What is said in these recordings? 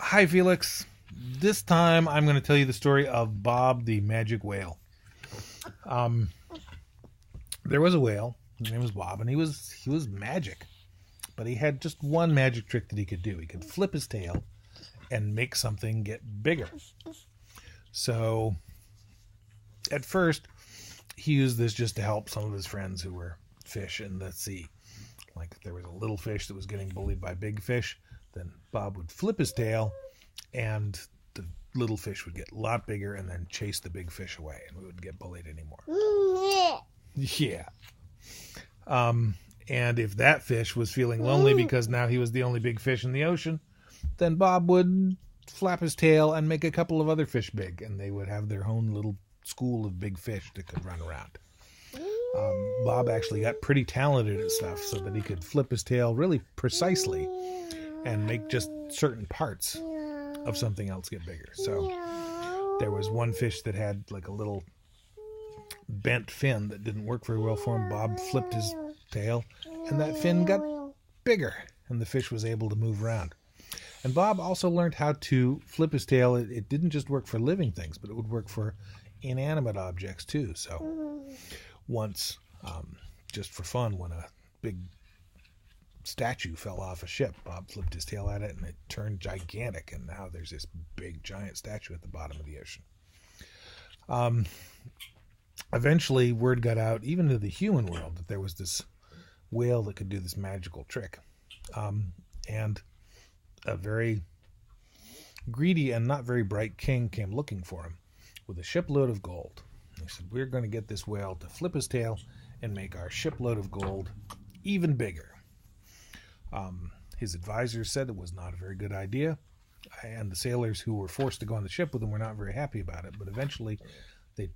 Hi, Felix. This time I'm going to tell you the story of Bob the Magic Whale. Um, there was a whale. His name was Bob, and he was magic. But he had just one magic trick that he could do. He could flip his tail and make something get bigger. So at first, he used this just to help some of his friends who were fish in the sea. Like if there was a little fish that was getting bullied by big fish, then Bob would flip his tail and the little fish would get a lot bigger and then chase the big fish away and we wouldn't get bullied anymore. Yeah. And if that fish was feeling lonely because now he was the only big fish in the ocean, then Bob would flap his tail and make a couple of other fish big, and they would have their own little school of big fish that could run around. Bob actually got pretty talented at stuff so that he could flip his tail really precisely and make just certain parts of something else get bigger. So there was one fish that had like a little bent fin that didn't work very well for him. Bob flipped his tail and that fin got bigger and the fish was able to move around. And Bob also learned how to flip his tail. It didn't just work for living things, but it would work for inanimate objects too. So once, just for fun, when a big statue fell off a ship, Bob flipped his tail at it and it turned gigantic, and now there's this big giant statue at the bottom of the ocean. Eventually word got out even to the human world that there was this whale that could do this magical trick, and a very greedy and not very bright king came looking for him with a shipload of gold. He said, we're going to get this whale to flip his tail and make our shipload of gold even bigger. His advisors said it was not a very good idea, and the sailors who were forced to go on the ship with him were not very happy about it. But eventually they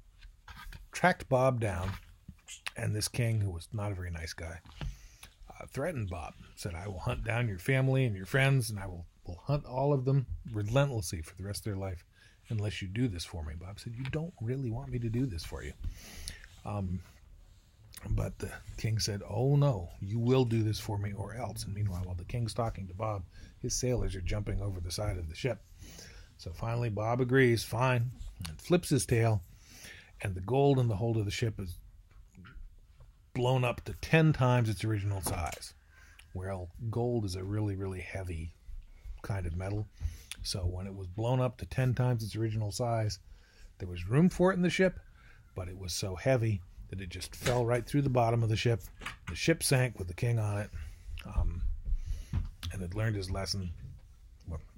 tracked Bob down, and this king, who was not a very nice guy, threatened Bob, said, I will hunt down your family and your friends, and I will hunt all of them relentlessly for the rest of their life unless you do this for me. Bob said, you don't really want me to do this for you. But the king said, oh no, you will do this for me or else. And meanwhile, while the king's talking to Bob, his sailors are jumping over the side of the ship. So finally Bob agrees, fine, and flips his tail, and the gold in the hold of the ship is blown up to 10 times its original size. Well, gold is a really, really heavy kind of metal. So when it was blown up to 10 times its original size, there was room for it in the ship, but it was so heavy that it just fell right through the bottom of the ship. The ship sank with the king on it, and had learned his lesson.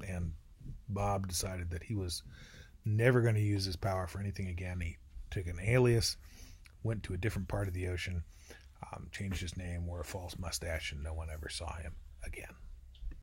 And Bob decided that he was never going to use his power for anything again. He took an alias, went to a different part of the ocean, changed his name, wore a false mustache, and no one ever saw him again.